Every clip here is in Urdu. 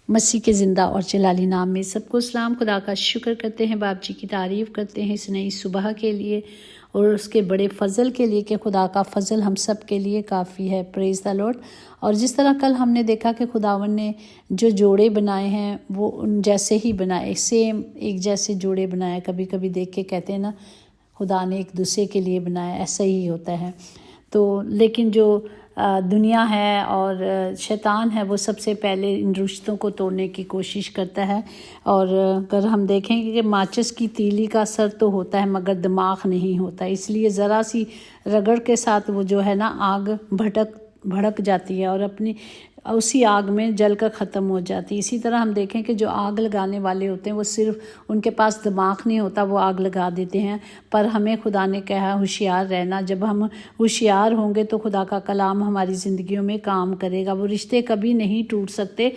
مسیح کے زندہ اور جلالی نام میں سب کو سلام۔ خدا کا شکر کرتے ہیں، باپ جی کی تعریف کرتے ہیں اس نئی صبح کے لیے اور اس کے بڑے فضل کے لیے کہ خدا کا فضل ہم سب کے لیے کافی ہے۔ پریز دا لارڈ۔ اور جس طرح کل ہم نے دیکھا کہ خداوند نے جو جوڑے بنائے ہیں وہ ان جیسے ہی بنائے، سیم ایک جیسے جوڑے بنائے۔ کبھی کبھی دیکھ کے کہتے ہیں نا خدا نے ایک دوسرے کے لیے بنایا، ایسا ہی ہوتا ہے۔ تو لیکن جو دنیا ہے اور شیطان ہے وہ سب سے پہلے ان رشتوں کو توڑنے کی کوشش کرتا ہے۔ اور اگر ہم دیکھیں کہ ماچس کی تیلی کا سر تو ہوتا ہے مگر دماغ نہیں ہوتا، اس لیے ذرا سی رگڑ کے ساتھ وہ جو ہے نا آگ بھڑک جاتی ہے اور اپنی اسی آگ میں جل کر ختم ہو جاتی ہے۔ اسی طرح ہم دیکھیں کہ جو آگ لگانے والے ہوتے ہیں وہ صرف ان کے پاس دماغ نہیں ہوتا، وہ آگ لگا دیتے ہیں، پر ہمیں خدا نے کہا ہوشیار رہنا۔ جب ہم ہوشیار ہوں گے تو خدا کا کلام ہماری زندگیوں میں کام کرے گا۔ وہ رشتے کبھی نہیں ٹوٹ سکتے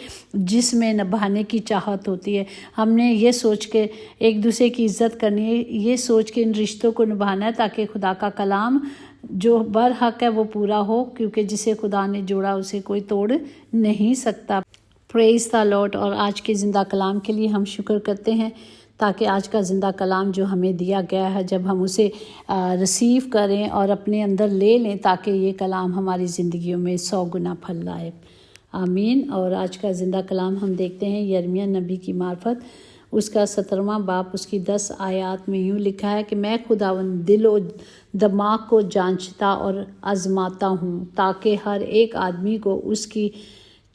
جس میں نبھانے کی چاہت ہوتی ہے۔ ہم نے یہ سوچ کے ایک دوسرے کی عزت کرنی ہے، یہ سوچ کے ان رشتوں کو نبھانا ہے تاکہ خدا کا کلام جو برحق ہے وہ پورا ہو، کیونکہ جسے خدا نے جوڑا اسے کوئی توڑ نہیں سکتا۔ پریز دا لارڈ۔ اور آج کے زندہ کلام کے لیے ہم شکر کرتے ہیں تاکہ آج کا زندہ کلام جو ہمیں دیا گیا ہے جب ہم اسے ریسیو کریں اور اپنے اندر لے لیں تاکہ یہ کلام ہماری زندگیوں میں 100 گنا پھل لائے۔ آمین۔ اور آج کا زندہ کلام ہم دیکھتے ہیں یرمیہ نبی کی معرفت، اس کا 17واں باب، اس کی 10 آیات میں یوں لکھا ہے کہ میں خداوند دل و دماغ کو جانچتا اور آزماتا ہوں تاکہ ہر ایک آدمی کو اس کی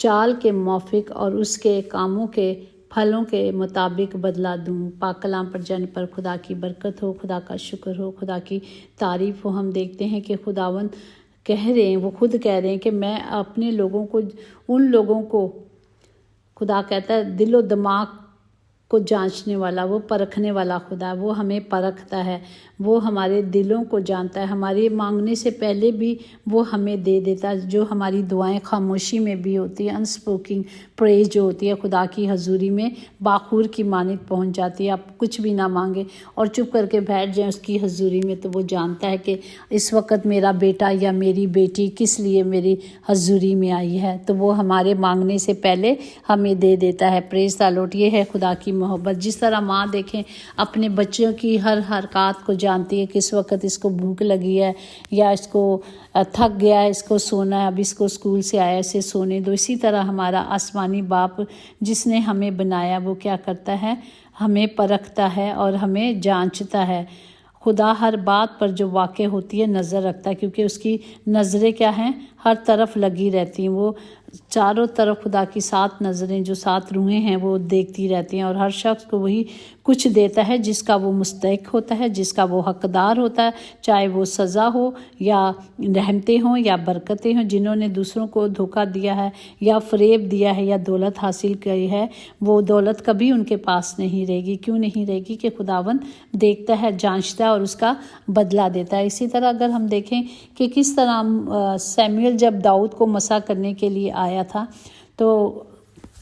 چال کے موافق اور اس کے کاموں کے پھلوں کے مطابق بدلہ دوں۔ پاک کلام پر جانے پر خدا کی برکت ہو، خدا کا شکر ہو، خدا کی تعریف ہو۔ ہم دیکھتے ہیں کہ خداوند کہہ رہے ہیں، وہ خود کہہ رہے ہیں کہ میں اپنے لوگوں کو، ان لوگوں کو، خدا کہتا ہے دل و دماغ کو جانچنے والا، وہ پرکھنے والا خدا، وہ ہمیں پرکھتا ہے، وہ ہمارے دلوں کو جانتا ہے، ہمارے مانگنے سے پہلے بھی وہ ہمیں دے دیتا ہے۔ جو ہماری دعائیں خاموشی میں بھی ہوتی ہیں، انسپوکنگ پریز جو ہوتی ہے خدا کی حضوری میں باخور کی مانند پہنچ جاتی ہے۔ آپ کچھ بھی نہ مانگیں اور چپ کر کے بیٹھ جائیں اس کی حضوری میں، تو وہ جانتا ہے کہ اس وقت میرا بیٹا یا میری بیٹی کس لیے میری حضوری میں آئی ہے، تو وہ ہمارے مانگنے سے پہلے ہمیں دے دیتا ہے۔ پریز دا لارڈ۔ یہ ہے خدا کی محبت۔ جس طرح ماں دیکھیں اپنے بچوں کی ہر حرکات کو جانتی ہے، کس وقت اس کو بھوک لگی ہے یا اس کو تھک گیا ہے، اس کو سونا ہے، اب اس کو اسکول سے آیا اسے سونے دو، اسی طرح ہمارا آسمانی باپ جس نے ہمیں بنایا وہ کیا کرتا ہے، ہمیں پرکھتا ہے اور ہمیں جانچتا ہے۔ خدا ہر بات پر جو واقع ہوتی ہے نظر رکھتا ہے، کیونکہ اس کی نظریں کیا ہیں، ہر طرف لگی رہتی ہیں۔ وہ چاروں طرف خدا کی 7 نظریں جو 7 روحیں ہیں وہ دیکھتی رہتی ہیں، اور ہر شخص کو وہی کچھ دیتا ہے جس کا وہ مستحق ہوتا ہے، جس کا وہ حقدار ہوتا ہے، چاہے وہ سزا ہو یا رحمتیں ہوں یا برکتیں ہوں۔ جنہوں نے دوسروں کو دھوکہ دیا ہے یا فریب دیا ہے یا دولت حاصل کی ہے، وہ دولت کبھی ان کے پاس نہیں رہے گی۔ کیوں نہیں رہے گی؟ کہ خداوند دیکھتا ہے، جانچتا ہے اور اس کا بدلہ دیتا ہے۔ اسی طرح اگر ہم دیکھیں کہ کس طرح سیموئیل جب داؤد کو مسح کرنے کے لیے آیا تھا، تو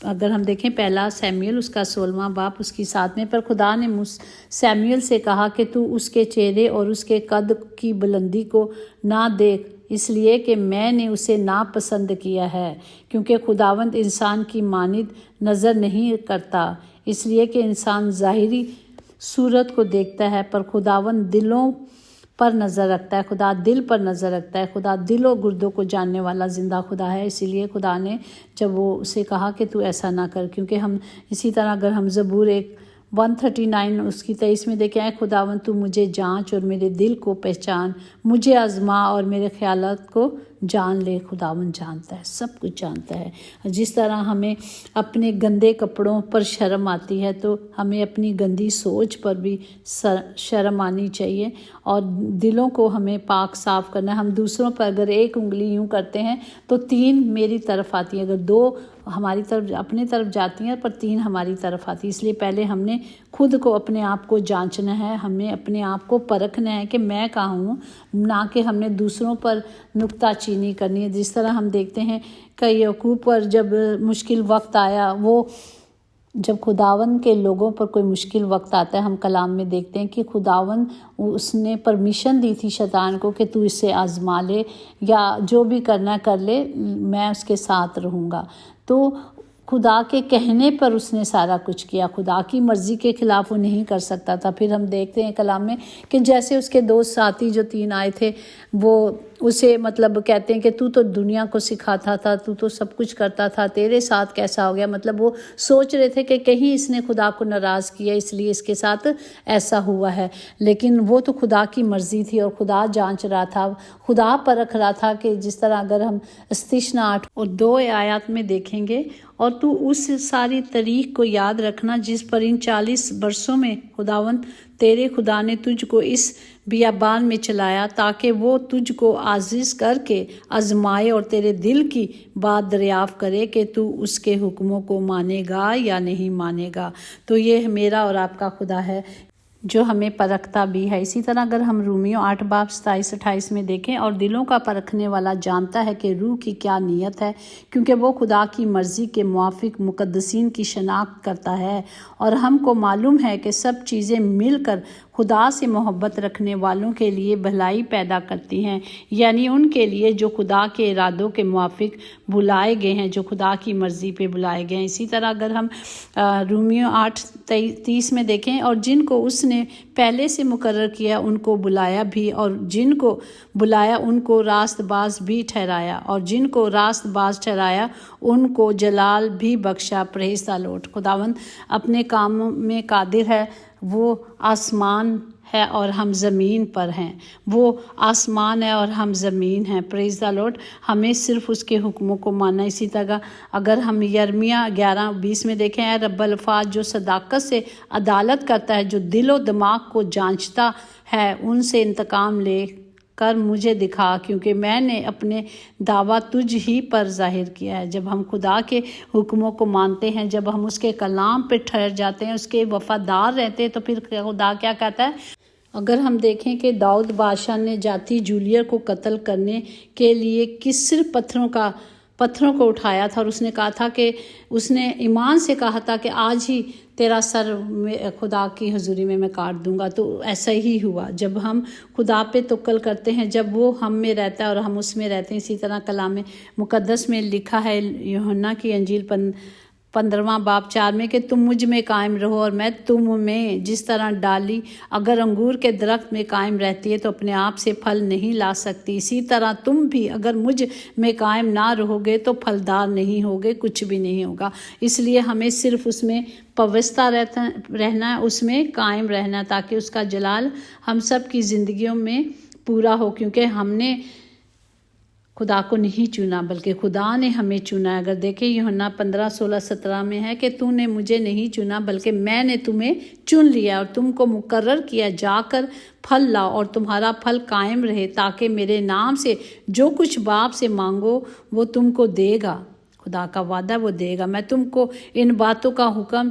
اگر ہم دیکھیں پہلا سیموئیل اس کا 16واں باب اس کی 7 پر خدا نے سیموئیل سے کہا کہ تو اس کے چہرے اور اس کے قد کی بلندی کو نہ دیکھ، اس لیے کہ میں نے اسے ناپسند کیا ہے، کیونکہ خداوند انسان کی مانند نظر نہیں کرتا، اس لیے کہ انسان ظاہری صورت کو دیکھتا ہے، پر خداوند دلوں پر نظر رکھتا ہے۔ خدا دل پر نظر رکھتا ہے۔ خدا دل و گردوں کو جاننے والا زندہ خدا ہے۔ اسی لیے خدا نے جب وہ اسے کہا کہ تو ایسا نہ کر، کیونکہ ہم اسی طرح اگر ہم زبور 139 اس کی 23 میں دیکھیں، اے خداوند تو مجھے جانچ اور میرے دل کو پہچان، مجھے آزما اور میرے خیالات کو جان لے۔ خداوند جانتا ہے، سب کچھ جانتا ہے۔ جس طرح ہمیں اپنے گندے کپڑوں پر شرم آتی ہے تو ہمیں اپنی گندی سوچ پر بھی شرم آنی چاہیے، اور دلوں کو ہمیں پاک صاف کرنا ہے۔ ہم دوسروں پر اگر 1 انگلی یوں کرتے ہیں تو 3 میری طرف آتی ہیں، اگر 2 ہماری طرف اپنے طرف جاتی ہیں پر 3 ہماری طرف آتی ہے۔ اس لیے پہلے ہم نے خود کو اپنے آپ کو جانچنا ہے، ہمیں اپنے آپ کو پرکھنا ہے کہ میں کہاں ہوں، نہ کہ ہم نے دوسروں پر نکتہ چینی کرنی ہے۔ جس طرح ہم دیکھتے ہیں کہ یعقوب پر جب مشکل وقت آیا، وہ جب خداوند کے لوگوں پر کوئی مشکل وقت آتا ہے، ہم کلام میں دیکھتے ہیں کہ خداوند اس نے پرمیشن دی تھی شیطان کو کہ تو اسے آزما لے یا جو بھی کرنا کر لے، میں اس کے ساتھ رہوں گا۔ تو خدا کے کہنے پر اس نے سارا کچھ کیا، خدا کی مرضی کے خلاف وہ نہیں کر سکتا تھا۔ پھر ہم دیکھتے ہیں کلام میں کہ جیسے اس کے دو ساتھی جو 3 آئے تھے وہ اسے مطلب کہتے ہیں کہ تو دنیا کو سکھاتا تھا، تو سب کچھ کرتا تھا، تیرے ساتھ کیسا ہو گیا؟ مطلب وہ سوچ رہے تھے کہ کہیں اس نے خدا کو ناراض کیا اس لیے اس کے ساتھ ایسا ہوا ہے، لیکن وہ تو خدا کی مرضی تھی اور خدا جانچ رہا تھا، خدا پرکھ رہا تھا کہ جس طرح اگر ہم استثنا 8 اور 2 آیات میں دیکھیں گے، اور تو اس ساری تاریخ کو یاد رکھنا جس پر ان 40 برسوں میں خداوند تیرے خدا نے تجھ کو اس بیابان میں چلایا تاکہ وہ تجھ کو عاجز کر کے آزمائے اور تیرے دل کی بات دریافت کرے کہ تو اس کے حکموں کو مانے گا یا نہیں مانے گا۔ تو یہ میرا اور آپ کا خدا ہے جو ہمیں پرکھتا بھی ہے۔ اسی طرح اگر ہم رومیوں 8 باب 27-28 میں دیکھیں، اور دلوں کا پرکھنے والا جانتا ہے کہ روح کی کیا نیت ہے، کیونکہ وہ خدا کی مرضی کے موافق مقدسین کی شناخت کرتا ہے، اور ہم کو معلوم ہے کہ سب چیزیں مل کر خدا سے محبت رکھنے والوں کے لیے بھلائی پیدا کرتی ہیں، یعنی ان کے لیے جو خدا کے ارادوں کے موافق بلائے گئے ہیں، جو خدا کی مرضی پہ بلائے گئے ہیں۔ اسی طرح اگر ہم رومیوں 8:30 میں دیکھیں، اور جن کو اس نے پہلے سے مقرر کیا ان کو بلایا بھی، اور جن کو بلایا ان کو راست باز بھی ٹھہرایا، اور جن کو راست باز ٹھہرایا ان کو جلال بھی بخشا۔ پریز دی لارڈ۔ خداوند اپنے کاموں میں قادر ہے، وہ آسمان ہے اور ہم زمین پر ہیں، وہ آسمان ہے اور ہم زمین ہیں۔ پریز دی لارڈ۔ ہمیں صرف اس کے حکموں کو ماننا۔ اسی طرح اگر ہم یرمیہ 11:20 میں دیکھیں، اے رب الفاظ جو صداقت سے عدالت کرتا ہے، جو دل و دماغ کو جانچتا ہے، ان سے انتقام لے کر مجھے دکھا، کیونکہ میں نے اپنے دعویٰ تجھ ہی پر ظاہر کیا ہے۔ جب ہم خدا کے حکموں کو مانتے ہیں، جب ہم اس کے کلام پہ ٹھہر جاتے ہیں، اس کے وفادار رہتے ہیں، تو پھر خدا کیا کہتا ہے؟ اگر ہم دیکھیں کہ داؤد بادشاہ نے جاتی جولیئر کو قتل کرنے کے لیے کس صرف پتھروں کو اٹھایا تھا، اور اس نے کہا تھا کہ اس نے ایمان سے کہا تھا کہ آج ہی تیرا سر خدا کی حضوری میں کاٹ دوں گا۔ تو ایسا ہی ہوا جب ہم خدا پہ توکل کرتے ہیں، جب وہ ہم میں رہتا ہے اور ہم اس میں رہتے ہیں۔ اسی طرح کلام مقدس میں لکھا ہے یوحنا کی انجیل 15واں باب 4 میں کہ تم مجھ میں قائم رہو اور میں تم میں، جس طرح ڈالی اگر انگور کے درخت میں قائم رہتی ہے تو اپنے آپ سے پھل نہیں لا سکتی، اسی طرح تم بھی اگر مجھ میں قائم نہ رہو گے تو پھلدار نہیں ہوگے، کچھ بھی نہیں ہوگا۔ اس لیے ہمیں صرف اس میں پوستہ رہنا ہے، اس میں قائم رہنا، تاکہ اس کا جلال ہم سب کی زندگیوں میں پورا ہو، کیونکہ ہم نے خدا کو نہیں چنا بلکہ خدا نے ہمیں چنا۔ اگر دیکھیں یوحنا 15:16-17 میں ہے کہ تو نے مجھے نہیں چنا بلکہ میں نے تمہیں چن لیا اور تم کو مقرر کیا، جا کر پھل لاؤ اور تمہارا پھل قائم رہے، تاکہ میرے نام سے جو کچھ باپ سے مانگو وہ تم کو دے گا۔ خدا کا وعدہ وہ دے گا۔ میں تم کو ان باتوں کا حکم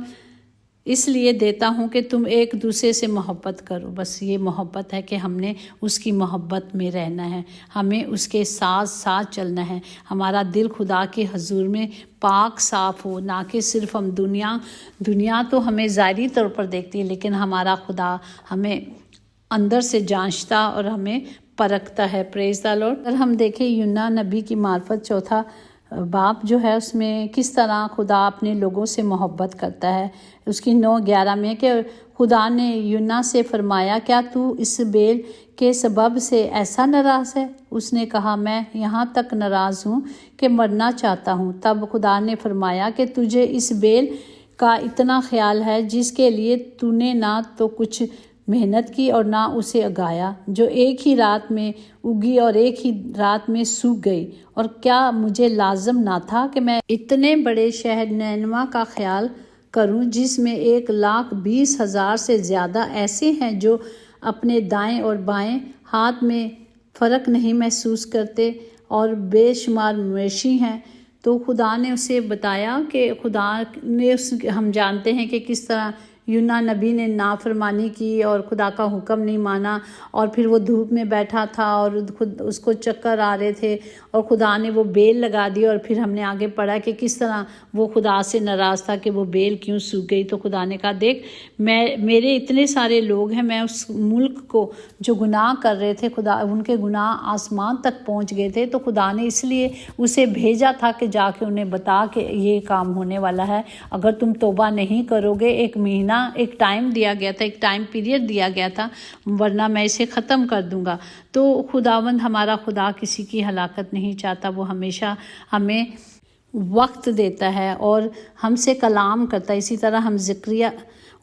اس لیے دیتا ہوں کہ تم ایک دوسرے سے محبت کرو۔ بس یہ محبت ہے کہ ہم نے اس کی محبت میں رہنا ہے، ہمیں اس کے ساتھ ساتھ چلنا ہے، ہمارا دل خدا کے حضور میں پاک صاف ہو، نہ کہ صرف ہم دنیا تو ہمیں ظاہری طور پر دیکھتی ہے، لیکن ہمارا خدا ہمیں اندر سے جانچتا اور ہمیں پرکھتا ہے۔ پریز دی لارڈ۔ اگر ہم دیکھیں یونا نبی کی معرفت 4 باب جو ہے، اس میں کس طرح خدا اپنے لوگوں سے محبت کرتا ہے۔ اس کی 9:11 میں کہ خدا نے یونا سے فرمایا، کیا تو اس بیل کے سبب سے ایسا ناراض ہے؟ اس نے کہا، میں یہاں تک ناراض ہوں کہ مرنا چاہتا ہوں۔ تب خدا نے فرمایا کہ تجھے اس بیل کا اتنا خیال ہے جس کے لیے تو نے نہ تو کچھ محنت کی اور نہ اسے اگایا، جو ایک ہی رات میں اگی اور ایک ہی رات میں سوکھ گئی، اور کیا مجھے لازم نہ تھا کہ میں اتنے بڑے شہر نینوا کا خیال کروں، جس میں 1,20,000 سے زیادہ ایسے ہیں جو اپنے دائیں اور بائیں ہاتھ میں فرق نہیں محسوس کرتے اور بے شمار مویشی ہیں۔ تو خدا نے اسے بتایا کہ خدا نے ہم جانتے ہیں کہ کس طرح یونا نبی نے نافرمانی کی اور خدا کا حکم نہیں مانا، اور پھر وہ دھوپ میں بیٹھا تھا اور خود اس کو چکر آ رہے تھے، اور خدا نے وہ بیل لگا دی، اور پھر ہم نے آگے پڑھا کہ کس طرح وہ خدا سے ناراض تھا کہ وہ بیل کیوں سوکھ گئی۔ تو خدا نے کہا دیکھ میرے اتنے سارے لوگ ہیں، میں اس ملک کو جو گناہ کر رہے تھے، خدا ان کے گناہ آسمان تک پہنچ گئے تھے، تو خدا نے اس لیے اسے بھیجا تھا کہ جا کے انہیں بتا کہ یہ کام ہونے والا ہے، اگر تم توبہ نہیں کرو گے، ایک مہینہ ایک ٹائم دیا گیا تھا، ایک ٹائم پیریڈ دیا گیا تھا، ورنہ میں اسے ختم کر دوں گا۔ تو خداوند ہمارا خدا کسی کی ہلاکت نہیں چاہتا، وہ ہمیشہ ہمیں وقت دیتا ہے اور ہم سے کلام کرتا ہے۔ اسی طرح ہم زکریا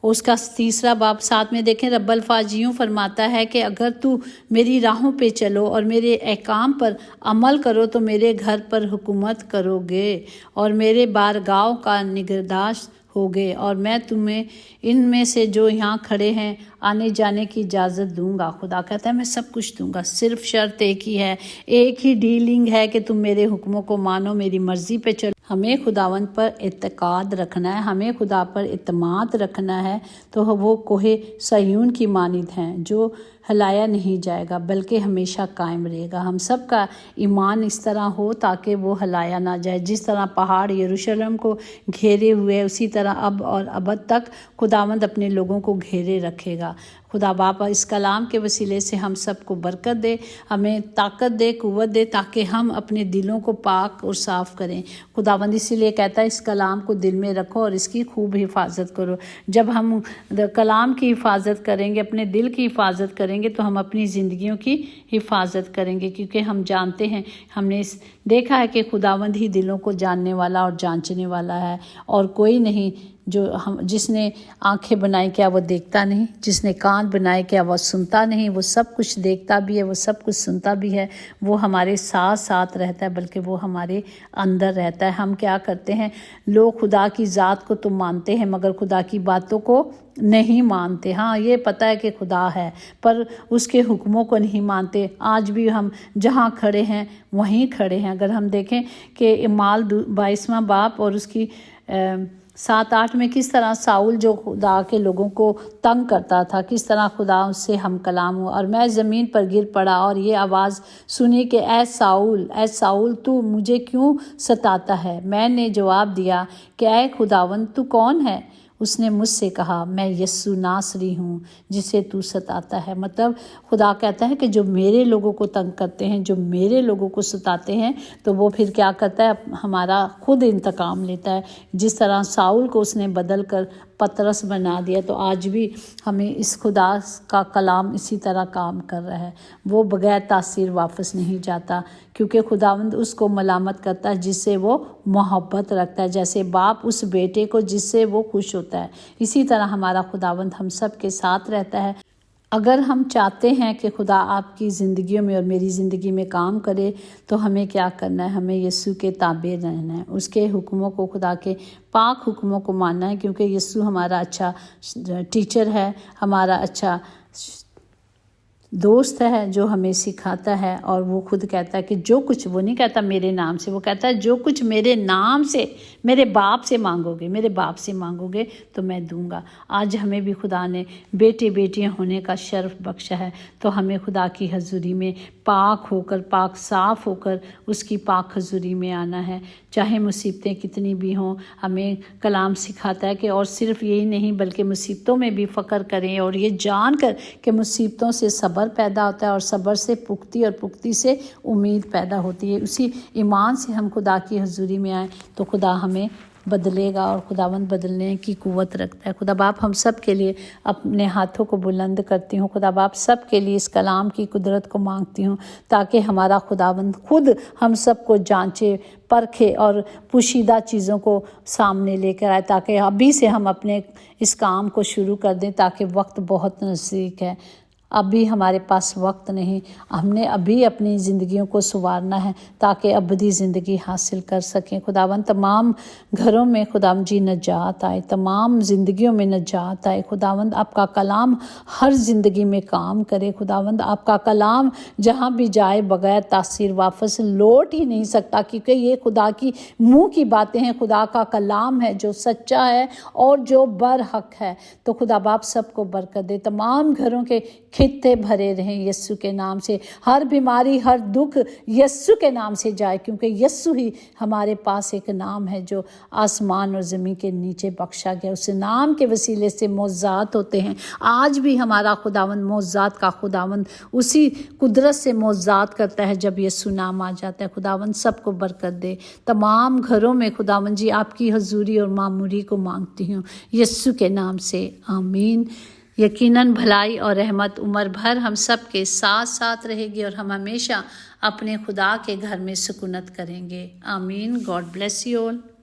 اس کا 3 باب 7 میں دیکھیں، رب الفاظ یوں فرماتا ہے کہ اگر تو میری راہوں پہ چلو اور میرے احکام پر عمل کرو تو میرے گھر پر حکومت کرو گے اور میرے بارگاہوں کا نگہداشت ہوگے، اور میں تمہیں ان میں سے جو یہاں کھڑے ہیں آنے جانے کی اجازت دوں گا۔ خدا کہتا ہے میں سب کچھ دوں گا، صرف شرط ایک ہی ہے، ایک ہی ڈیلنگ ہے کہ تم میرے حکموں کو مانو، میری مرضی پہ چلو۔ ہمیں خداوند پر اعتقاد رکھنا ہے، ہمیں خدا پر اعتماد رکھنا ہے، تو وہ کوہ صہیون کی مانند ہیں جو ہلایا نہیں جائے گا بلکہ ہمیشہ قائم رہے گا۔ ہم سب کا ایمان اس طرح ہو تاکہ وہ ہلایا نہ جائے۔ جس طرح پہاڑ یروشلم کو گھیرے ہوئے، اسی طرح اب اور ابد تک خداوند اپنے لوگوں کو گھیرے رکھے گا۔ خدا باپ اس کلام کے وسیلے سے ہم سب کو برکت دے، ہمیں طاقت دے، قوت دے، تاکہ ہم اپنے دلوں کو پاک اور صاف کریں۔ خداوند اسی لیے کہتا ہے اس کلام کو دل میں رکھو اور اس کی خوب حفاظت کرو۔ جب ہم کلام کی حفاظت کریں گے، اپنے دل کی حفاظت کریں گے، تو ہم اپنی زندگیوں کی حفاظت کریں گے، کیونکہ ہم جانتے ہیں، ہم نے دیکھا ہے کہ خداوند ہی دلوں کو جاننے والا اور جانچنے والا ہے، اور کوئی نہیں۔ جس نے آنکھیں بنائی کیا وہ دیکھتا نہیں، جس نے کان بنائے کیا وہ سنتا نہیں، وہ سب کچھ دیکھتا بھی ہے، وہ سب کچھ سنتا بھی ہے، وہ ہمارے ساتھ ساتھ رہتا ہے، بلکہ وہ ہمارے اندر رہتا ہے۔ ہم کیا کرتے ہیں، لوگ خدا کی ذات کو تو مانتے ہیں مگر خدا کی باتوں کو نہیں مانتے۔ ہاں یہ پتہ ہے کہ خدا ہے پر اس کے حکموں کو نہیں مانتے۔ آج بھی ہم جہاں کھڑے ہیں وہیں کھڑے ہیں۔ اگر ہم دیکھیں کہ اعمال 22واں باب اور اس کی 7-8 میں کس طرح ساؤل جو خدا کے لوگوں کو تنگ کرتا تھا، کس طرح خدا اس سے ہم کلام ہوا، اور میں زمین پر گر پڑا اور یہ آواز سنی کہ اے ساؤل تو مجھے کیوں ستاتا ہے؟ میں نے جواب دیا کہ اے خداوند تو کون ہے؟ اس نے مجھ سے کہا میں یسوع ناصری ہوں جسے تو ستاتا ہے۔ مطلب خدا کہتا ہے کہ جو میرے لوگوں کو تنگ کرتے ہیں، جو میرے لوگوں کو ستاتے ہیں، تو وہ پھر کیا کرتا ہے، ہمارا خود انتقام لیتا ہے۔ جس طرح ساؤل کو اس نے بدل کر پترس بنا دیا، تو آج بھی ہمیں اس خدا کا کلام اسی طرح کام کر رہا ہے۔ وہ بغیر تاثیر واپس نہیں جاتا، کیونکہ خداوند اس کو ملامت کرتا ہے جس سے وہ محبت رکھتا ہے، جیسے باپ اس بیٹے کو جس سے وہ خوش ہوتا ہے، اسی طرح ہمارا خداوند ہم سب کے ساتھ رہتا ہے۔ اگر ہم چاہتے ہیں کہ خدا آپ کی زندگیوں میں اور میری زندگی میں کام کرے، تو ہمیں کیا کرنا ہے، ہمیں یسوع کے تابع رہنا ہے، اس کے حکموں کو، خدا کے پاک حکموں کو ماننا ہے، کیونکہ یسوع ہمارا اچھا ٹیچر ہے، ہمارا اچھا دوست ہے جو ہمیں سکھاتا ہے۔ اور وہ خود کہتا ہے کہ جو کچھ، وہ نہیں کہتا میرے نام سے، وہ کہتا ہے جو کچھ میرے نام سے میرے باپ سے مانگو گے تو میں دوں گا۔ آج ہمیں بھی خدا نے بیٹے بیٹیاں ہونے کا شرف بخشا ہے، تو ہمیں خدا کی حضوری میں پاک ہو کر، پاک صاف ہو کر اس کی پاک حضوری میں آنا ہے، چاہے مصیبتیں کتنی بھی ہوں۔ ہمیں کلام سکھاتا ہے کہ اور صرف یہی نہیں بلکہ مصیبتوں میں بھی فخر کریں، اور یہ جان کر کہ مصیبتوں سے صبر پیدا ہوتا ہے، اور صبر سے پختگی، اور پختگی سے امید پیدا ہوتی ہے۔ اسی ایمان سے ہم خدا کی حضوری میں آئیں تو خدا ہمیں بدلے گا، اور خداوند بدلنے کی قوت رکھتا ہے۔ خدا باپ ہم سب کے لیے اپنے ہاتھوں کو بلند کرتی ہوں، خدا باپ سب کے لیے اس کلام کی قدرت کو مانگتی ہوں، تاکہ ہمارا خداوند خود ہم سب کو جانچے، پرکھے اور پوشیدہ چیزوں کو سامنے لے کر آئے، تاکہ ابھی سے ہم اپنے اس کام کو شروع کر دیں، تاکہ وقت بہت نزدیک ہے۔ ابھی ہمارے پاس وقت نہیں، ہم نے ابھی اپنی زندگیوں کو سنوارنا ہے تاکہ ابدی زندگی حاصل کر سکیں۔ خداوند تمام گھروں میں خداوند جی نجات آئے، تمام زندگیوں میں نجات آئے۔ خداوند آپ کا کلام ہر زندگی میں کام کرے۔ خداوند آپ کا کلام جہاں بھی جائے بغیر تاثیر واپس لوٹ ہی نہیں سکتا، کیونکہ یہ خدا کی منہ کی باتیں ہیں، خدا کا کلام ہے جو سچا ہے اور جو برحق ہے۔ تو خدا باپ سب کو برکت دے، تمام گھروں کے خطے بھرے رہیں یسوع کے نام سے، ہر بیماری ہر دکھ یسوع کے نام سے جائے، کیونکہ یسوع ہی ہمارے پاس ایک نام ہے جو آسمان اور زمین کے نیچے بخشا گیا، اس نام کے وسیلے سے معجزات ہوتے ہیں۔ آج بھی ہمارا خداوند معجزات کا خداوند اسی قدرت سے معجزات کرتا ہے جب یسوع نام آ جاتا ہے۔ خداوند سب کو برکت دے، تمام گھروں میں خداوند جی آپ کی حضوری اور معموری کو مانگتی ہوں یسوع کے نام سے، آمین۔ یقیناً بھلائی اور رحمت عمر بھر ہم سب کے ساتھ ساتھ رہے گی اور ہم ہمیشہ اپنے خدا کے گھر میں سکونت کریں گے، آمین۔ God bless you all.